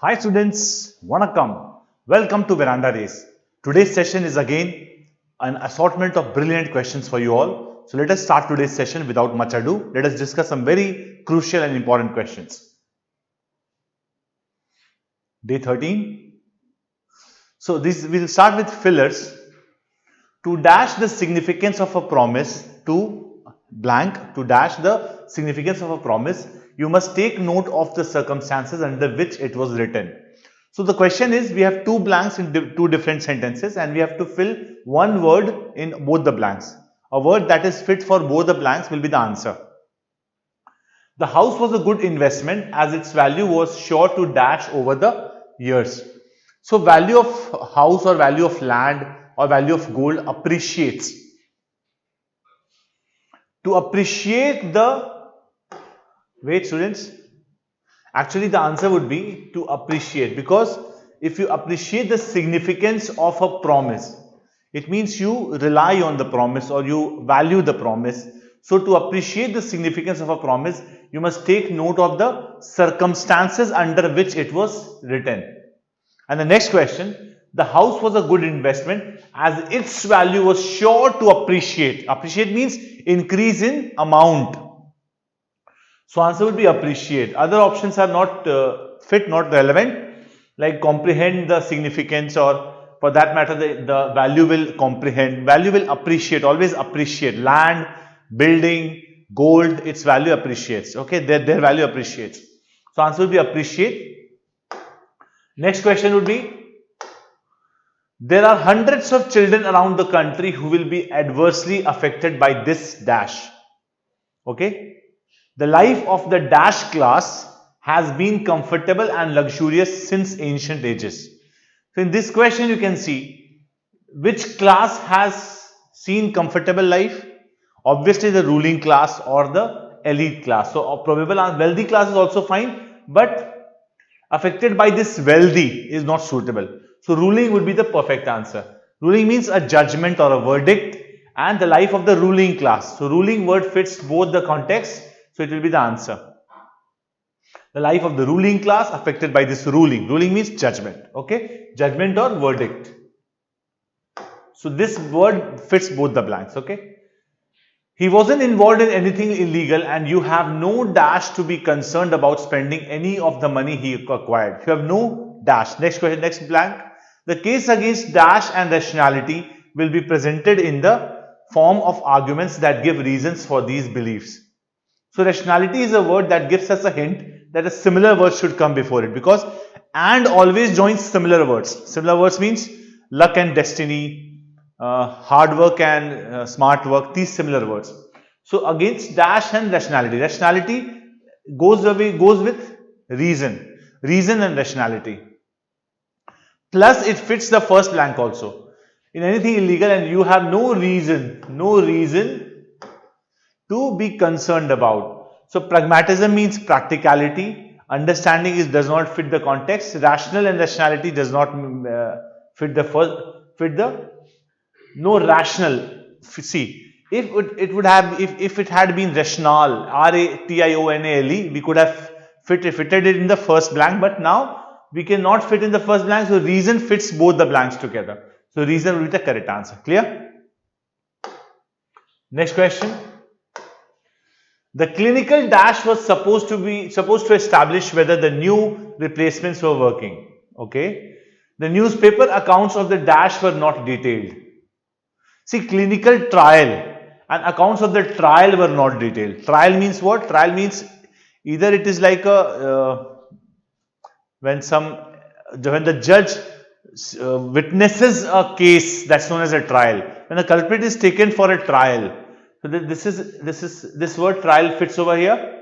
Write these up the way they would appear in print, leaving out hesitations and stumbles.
Hi students, Vanakkam. Welcome to Veranda Race. Today's session is again an assortment of brilliant questions for you all. So let us start today's session without much ado. Let us discuss some very crucial and important questions. Day 13. So this we'll start with fillers. To dash the significance of a promise to dash the significance of a promise, you must take note of the circumstances under which it was written. So the question is, we have two blanks in two different sentences and we have to fill one word in both the blanks. A word that is fit for both the blanks will be the answer. The house was a good investment as its value was sure to dash over the years. So value of house or value of land or value of gold appreciates. To appreciate the, wait students, actually the answer would be to appreciate, because if you appreciate the significance of a promise, it means you rely on the promise or you value the promise. So to appreciate the significance of a promise, you must take note of the circumstances under which it was written. And the next question, the house was a good investment as its value was sure to appreciate. Appreciate means increase in amount. So answer would be appreciate. Other options are not fit, not relevant, like comprehend the significance, or for that matter the value will comprehend. Value will appreciate, always appreciate. Land, building, gold, its value appreciates. Okay, their value appreciates. So answer would be appreciate. Next question would be, there are hundreds of children around the country who will be adversely affected by this dash. Okay. The life of the dash class has been comfortable and luxurious since ancient ages. So in this question you can see which class has seen comfortable life. Obviously the ruling class or the elite class. So a probable answer, wealthy class is also fine, but affected by this wealthy is not suitable. So ruling would be the perfect answer. Ruling means a judgment or a verdict, and the life of the ruling class. So ruling word fits both the context, so it will be the answer. The life of the ruling class affected by this ruling. Ruling means judgment. Okay, judgment or verdict. So this word fits both the blanks. Okay. He wasn't involved in anything illegal and you have no dash to be concerned about spending any of the money he acquired. You have no dash. Next question, next blank. The case against dash and rationality will be presented in the form of arguments that give reasons for these beliefs. So rationality is a word that gives us a hint that a similar word should come before it, because and always joins similar words. Similar words means luck and destiny, hard work and smart work, these similar words. So against dash and rationality. Rationality goes with reason. Reason and rationality. Plus it fits the first blank also. In anything illegal and you have no reason to be concerned about. So pragmatism means practicality. Understanding does not fit the context. Rational and rationality does not fit the no rational. See, if it had been rational, rationale, we could have fitted it in the first blank, but now we cannot fit in the first blank, so reason fits both the blanks together. So reason will be the correct answer. Clear? Next question. The clinical dash was supposed to establish whether the new replacements were working. Okay. The newspaper accounts of the dash were not detailed. See, clinical trial and accounts of the trial were not detailed. Trial means what? Trial means either it is like a when the judge witnesses a case, that's known as a trial. When the culprit is taken for a trial. So this word trial fits over here.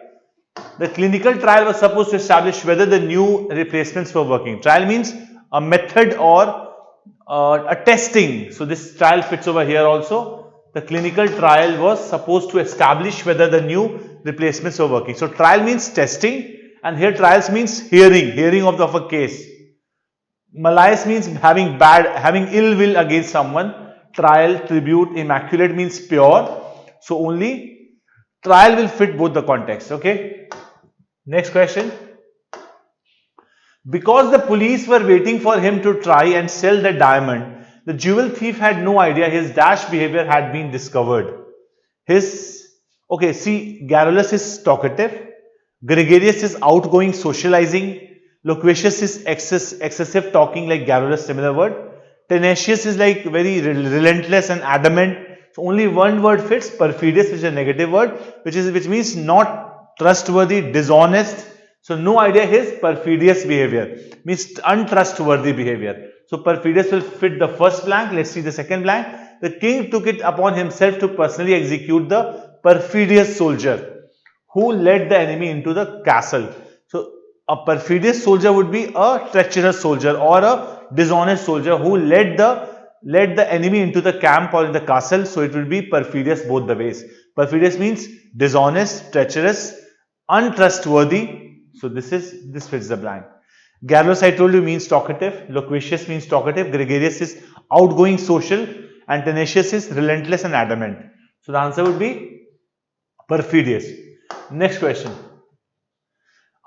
The clinical trial was supposed to establish whether the new replacements were working. Trial means a method or a testing. So this trial fits over here also. The clinical trial was supposed to establish whether the new replacements were working. So trial means testing, and here trials means hearing of a case. Malais means having ill will against someone. Trial, tribute, immaculate means pure. So only trial will fit both the context. Okay. Next question. Because the police were waiting for him to try and sell the diamond, the jewel thief had no idea his dash behavior had been discovered. Okay, see, garrulous is talkative, gregarious is outgoing, socializing, loquacious is excessive talking, like garrulous, similar word. Tenacious is like very relentless and adamant. So only one word fits, perfidious, which is a negative word, which means not trustworthy, dishonest. So no idea his perfidious behavior, means untrustworthy behavior. So perfidious will fit the first blank. Let's see the second blank. The king took it upon himself to personally execute the perfidious soldier who led the enemy into the castle. So a perfidious soldier would be a treacherous soldier or a dishonest soldier who led the enemy into the camp or in the castle. So it will be perfidious both the ways. Perfidious means dishonest, treacherous, untrustworthy. So this fits the blank. Garrulous, I told you, means talkative. Loquacious means talkative. Gregarious is outgoing, social, and tenacious is relentless and adamant. So the answer would be perfidious. Next question.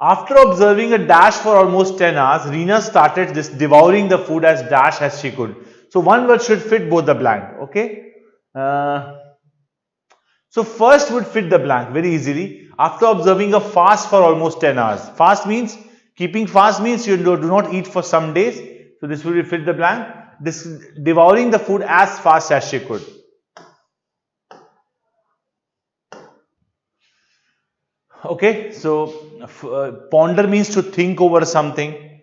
After observing a dash for almost 10 hours, Reena started devouring the food as dash as she could. So one word should fit both the blank. Okay. So first would fit the blank very easily. After observing a fast for almost 10 hours. Fast means, keeping fast means you do not eat for some days. So this will fit the blank. This devouring the food as fast as she could. Okay, so ponder means to think over something.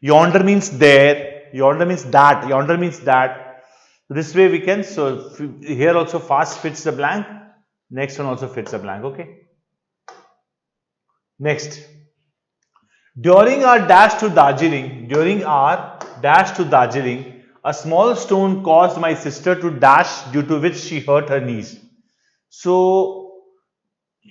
Yonder means there. Yonder means that. Yonder means that. This way we can, so here also fast fits the blank. Next one also fits the blank. Okay. Next. During our dash to Darjeeling, a small stone caused my sister to dash, due to which she hurt her knees. So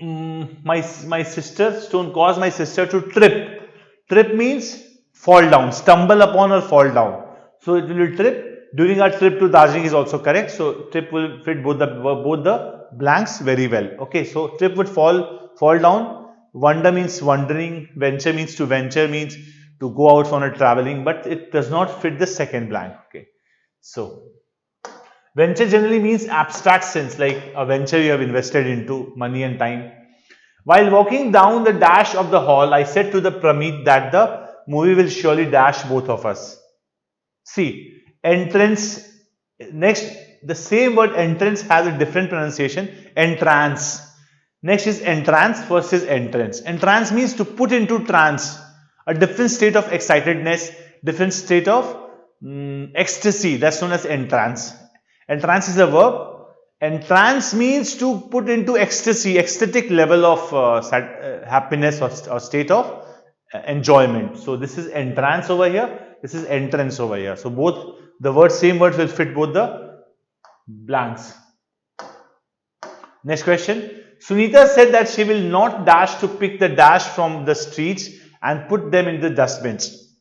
my stone caused my sister to trip. Trip means fall down, stumble upon or fall down. So it will trip. During our trip to Darjeeling is also correct. So trip will fit both the blanks very well. Okay, so trip would fall down. Wander means wandering. Venture means to venture, means to go out on a traveling, but it does not fit the second blank. Okay, so venture generally means abstract sense, like a venture you have invested into money and time. While walking down the dash of the hall, I said to the Pramit that the movie will surely dash both of us. See, entrance, next, the same word entrance has a different pronunciation, entrance. Next is entrance versus entrance. Entrance means to put into trance, a different state of excitedness, different state of ecstasy. That's known as entrance. Entrance is a verb. Entrance means to put into ecstasy, ecstatic level of happiness or state of enjoyment. So this is entrance over here. This is entrance over here. So both the same words will fit both the blanks. Next question. Sunita said that she will not dash to pick the dash from the streets and put them in the dustbins.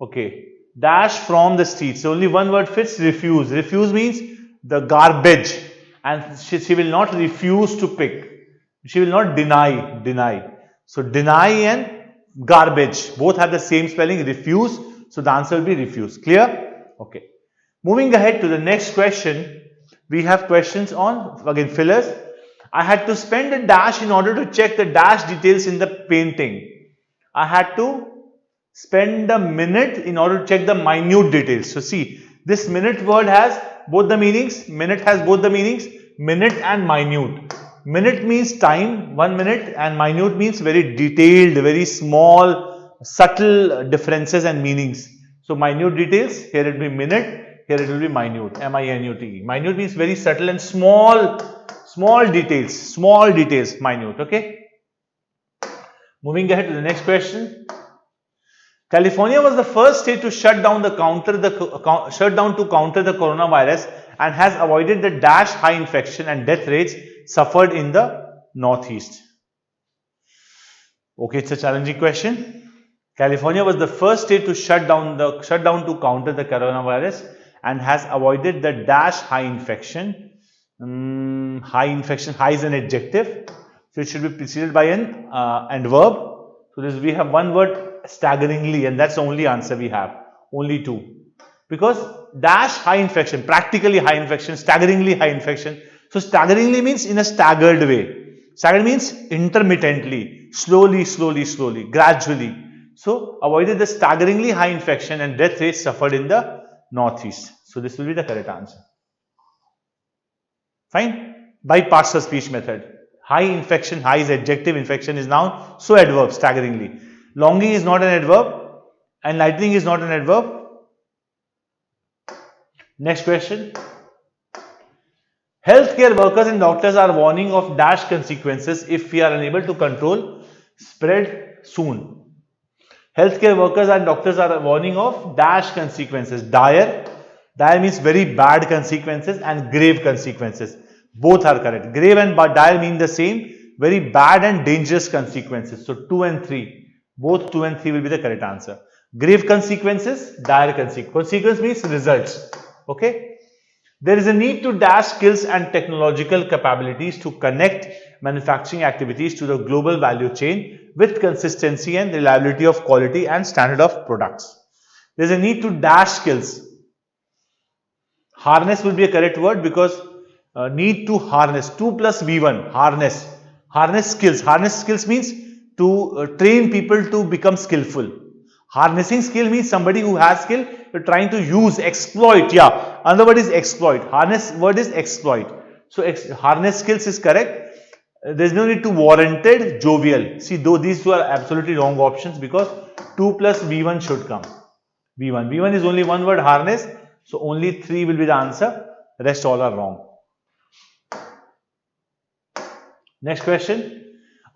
Okay. Dash from the streets. So only one word fits, refuse. Refuse means the garbage. And she will not refuse to pick. She will not deny. So deny and garbage both have the same spelling, refuse. So the answer will be refuse. Clear? Okay. Moving ahead to the next question. We have questions on, again, fillers. I had to spend a dash in order to check the dash details in the painting. I had to spend a minute in order to check the minute details. So see, this minute word has both the meanings. Minute has both the meanings, minute and minute. Minute means time, 1 minute, and minute means very detailed, very small, subtle differences and meanings. So minute details, here it will be minute, here it will be minute, M-I-N-U-T-E. Minute means very subtle and small details, minute. Okay. Moving ahead to the next question. California was the first state to shut down to counter the coronavirus and has avoided the dash high infection and death rates suffered in the Northeast. Okay, it's a challenging question. California was the first state to shut down to counter the coronavirus and has avoided the dash high infection. High is an adjective, so it should be preceded by an and verb. So we have one word staggeringly, and that's the only answer we have. Only 2. Because dash high infection, practically high infection, staggeringly high infection. So staggeringly means in a staggered way. Staggered means intermittently, slowly, gradually. So avoided the staggeringly high infection and death rates suffered in the northeast. So this will be the correct answer. Fine. Bypass the speech method. High infection, high is adjective, infection is noun, so adverb, staggeringly. Longing is not an adverb, and lightning is not an adverb. Next question. Healthcare workers and doctors are warning of dash consequences if we are unable to control spread soon. Healthcare workers and doctors are warning of dash consequences. Dire. Dire means very bad consequences and grave consequences. Both are correct. Grave and dire mean the same. Very bad and dangerous consequences. So 2 and 3. Both 2 and 3 will be the correct answer. Grave consequences, dire consequences. Consequence means results. Okay. There is a need to dash skills and technological capabilities to connect manufacturing activities to the global value chain with consistency and reliability of quality and standard of products. There is a need to dash skills. Harness will be a correct word because need to harness. 2 plus V1, harness. Harness skills. Harness skills means to train people to become skillful. Harnessing skill means somebody who has skill, you're trying to use, exploit. Yeah, another word is exploit. Harness word is exploit. So harness skills is correct. There's no need to warranted, jovial. See, though these two are absolutely wrong options because 2 plus V1 should come. V1. V1 is only one word, harness. So only 3 will be the answer. Rest all are wrong. Next question.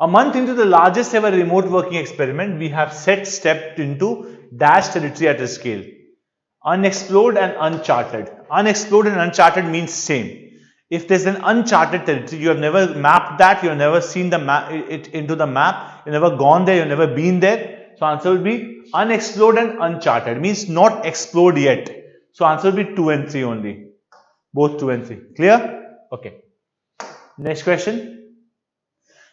A month into the largest ever remote working experiment, we have stepped into dash territory at a scale. Unexplored and uncharted. Unexplored and uncharted means same. If there's an uncharted territory, you have never mapped that, you have never seen the map, it into the map, you have never gone there, you have never been there. So answer will be unexplored and uncharted. Means not explored yet. So answer will be 2 and 3 only. Both 2 and 3. Clear? Okay. Next question.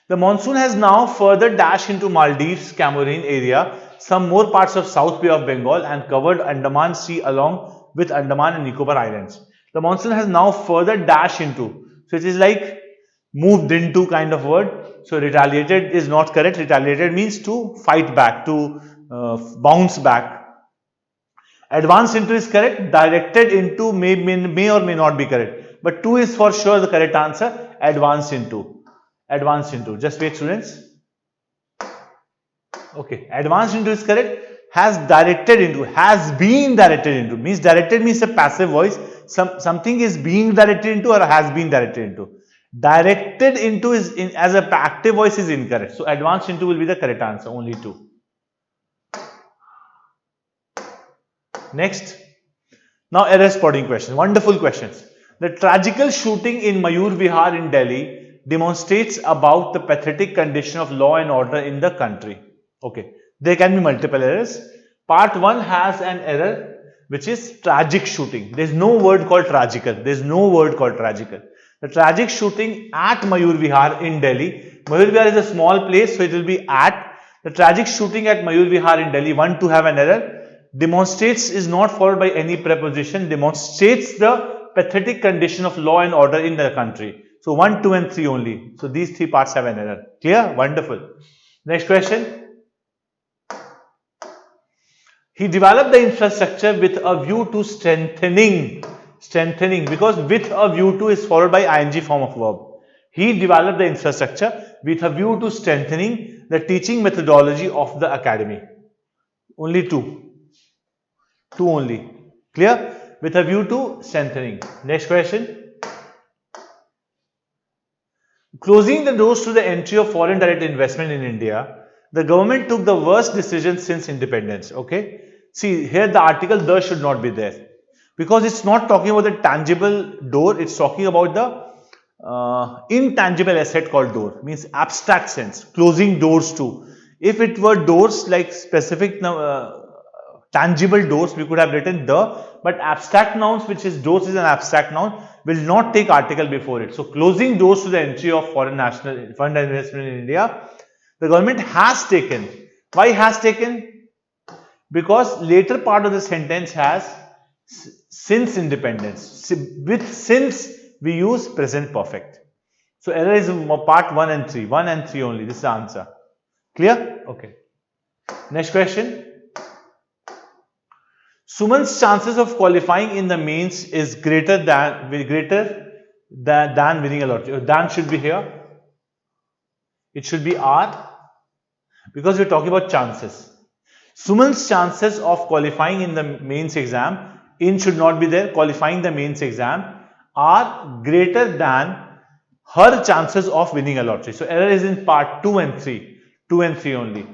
The monsoon has now further dashed into Maldives, Cameroon area, some more parts of South Bay of Bengal and covered Andaman Sea along with Andaman and Nicobar Islands. The monsoon has now further dashed into. So it is like moved into kind of word. So retaliated is not correct. Retaliated means to fight back, to bounce back. Advanced into is correct. Directed into may or may not be correct. But 2 is for sure the correct answer. Advanced into. Advanced into. Just wait, students. Okay. Advanced into is correct. Has directed into. Has been directed into. Means directed means a passive voice. Something is being directed into or has been directed into. Directed into is as a active voice is incorrect. So advanced into will be the correct answer. Only 2. Next. Now error spotting question. Wonderful questions. The tragical shooting in Mayur Vihar in Delhi demonstrates about the pathetic condition of law and order in the country. Okay. There can be multiple errors. Part 1 has an error which is tragic shooting. There is no word called tragical. There is no word called tragical. The tragic shooting at Mayur Vihar in Delhi. Mayur Vihar is a small place, so it will be at. The tragic shooting at Mayur Vihar in Delhi, 1 to have an error. Demonstrates is not followed by any preposition. Demonstrates the pathetic condition of law and order in the country. So 1, 2 and 3 only. So these 3 parts have an error. Clear? Wonderful. Next question. He developed the infrastructure with a view to strengthening because with a view to is followed by ing form of verb. He developed the infrastructure with a view to strengthening the teaching methodology of the academy. Only 2. 2 only. Clear? With a view to strengthening. Next question. Closing the doors to the entry of foreign direct investment in India, the government took the worst decision since independence. Okay. See, here the article "the" should not be there because it's not talking about the tangible door, it's talking about the intangible asset called door, means abstract sense, closing doors to. If it were doors like specific tangible doors, we could have written "the," but abstract nouns, which is doors is an abstract noun, will not take article before it. So closing doors to the entry of foreign investment in India, the government has taken. Why has taken? because later part of the sentence has since independence. With since we use present perfect. So error is part 1 and 3. 1 and 3 only. This is the answer. Clear? Okay. Next question. Suman's chances of qualifying in the mains is greater than winning a lottery. Dan should be here. It should be R, because we're talking about chances. Suman's chances of qualifying in the mains exam, in should not be there, qualifying the mains exam, are greater than her chances of winning a lottery. So error is in part 2 and 3. 2 and 3 only.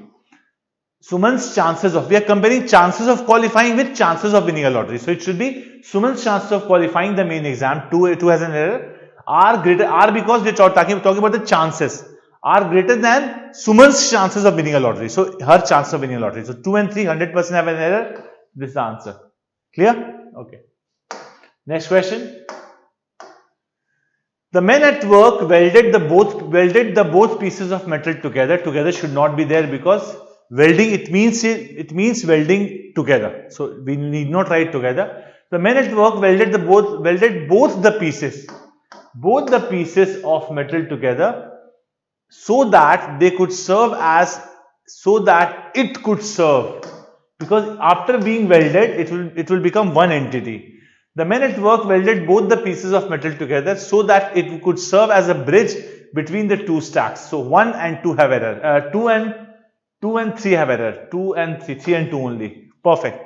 Suman's chances of, we are comparing chances of qualifying with chances of winning a lottery. So it should be Suman's chances of qualifying the main exam, 2 has an error, are greater, are because we are talking about the chances, are greater than Suman's chances of winning a lottery. So her chances of winning a lottery. So 2 and 3, 100% have an error. This is the answer. Clear? Okay. Next question. The men at work welded the both pieces of metal together. Together should not be there, because welding, it means welding together. So we need not write together. The men at work welded both the pieces of metal together, so that they could serve because after being welded, it will become one entity. The men at work welded both the pieces of metal together so that it could serve as a bridge between the two stacks. So 1 and 2 have error. 2 and 3 have error. 2 and 3, 3 and 2 only. Perfect.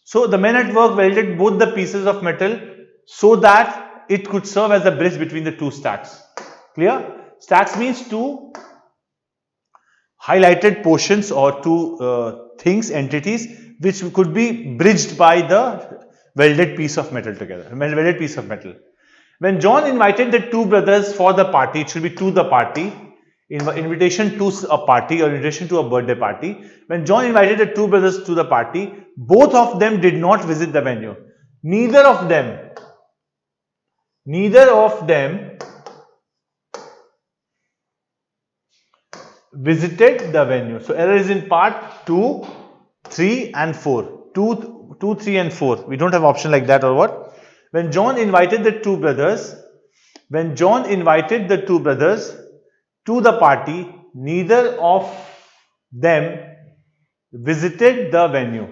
So the men at work welded both the pieces of metal so that it could serve as a bridge between the two stacks. Clear? Stacks means two highlighted portions or two entities which could be bridged by the welded piece of metal together. Welded piece of metal. When John invited the two brothers for the party, it should be to the party. Invitation to a party or invitation to a birthday party. When John invited the two brothers to the party, both of them did not visit the venue. Neither of them visited the venue. So error is in part 2, 3 and 4. 2, 3 and 4. We don't have option like that or what? When John invited the two brothers to the party, neither of them visited the venue.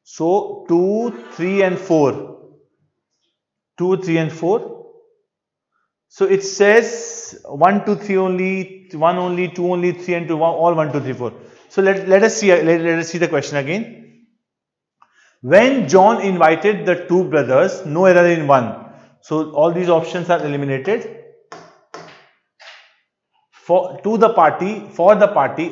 So 2, 3 and 4. 2, 3 and 4. So it says 1, 2, 3 only, 1 only, 2 only, 3 and 2, all 1, 2, 3, 4. So let us see the question again. When John invited the two brothers, no error in 1. So all these options are eliminated. For the party.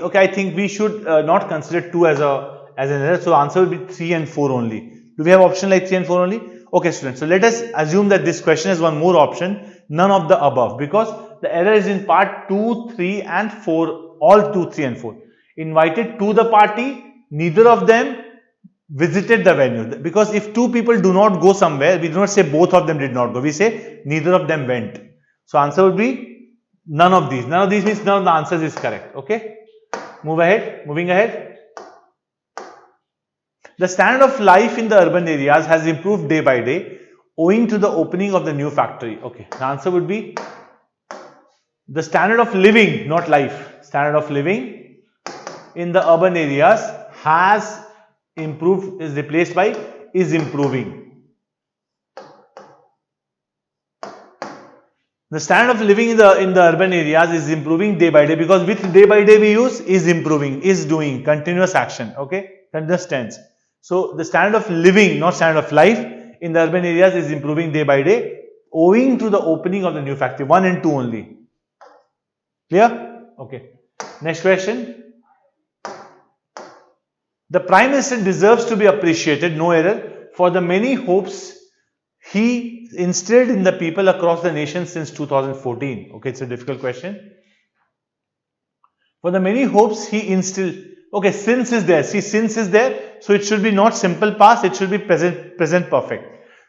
Okay, I think we should not consider 2 as an error. So answer will be 3 and 4 only. Do we have option like 3 and 4 only? Okay, students. So let us assume that this question has one more option, none of the above, because the error is in part 2, 3 and 4, all 2, 3 and 4. Invited to the party, neither of them visited the venue, because if two people do not go somewhere, we do not say both of them did not go, we say neither of them went. So answer would be none of these. None of these means none of the answers is correct. Okay, moving ahead. The standard of life in the urban areas has improved day by day owing to the opening of the new factory. Okay, the answer would be the standard of living, not life. Standard of living in the urban areas has improved, is replaced by is improving. The standard of living in the urban areas is improving day by day, because with day by day we use is improving, is doing, continuous action. Okay, continuous tense. So the standard of living, not standard of life, in the urban areas is improving day by day owing to the opening of the new factory. 1 and 2 only. Clear? Okay. Next question. The Prime Minister deserves to be appreciated, no error, for the many hopes he instilled in the people across the nation since 2014. Okay, it's a difficult question. For the many hopes he instilled. Okay, since is there. See, since is there. So it should be not simple past, it should be present perfect.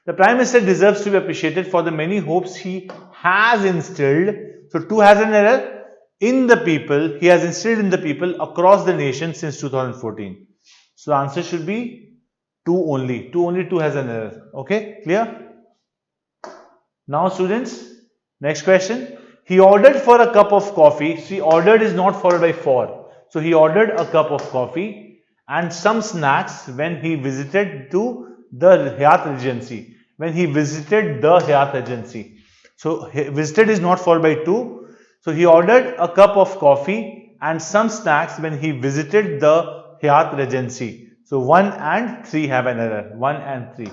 The Prime Minister deserves to be appreciated for the many hopes he has instilled. So 2 has an error. In the people, he has instilled in the people across the nation since 2014. So the answer should be 2 only. 2 only 2 has an error. Okay, clear? Now students, next question. He ordered for a cup of coffee. See, ordered is not followed by for. So he ordered a cup of coffee and some snacks when he visited to the Hyatt Regency. When he visited the Hyatt Regency. So visited is not followed by to. So he ordered a cup of coffee and some snacks when he visited the Hyatt Regency. So 1 and 3 have an error. 1 and 3.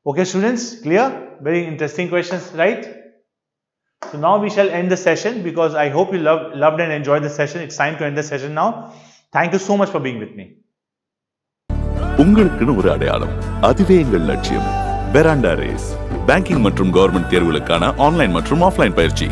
Okay students, clear? Very interesting questions, right? So now we shall end the session because I hope you loved and enjoyed the session. It's time to end the session now. Thank you so much for being with me. உங்களுக்குன்னு ஒரு அடையாளம், அதுவே எங்கள் லட்சியம். Veranda Race, banking மற்றும் government தேர்வுகளுக்கான online மற்றும் offline பயிற்சி.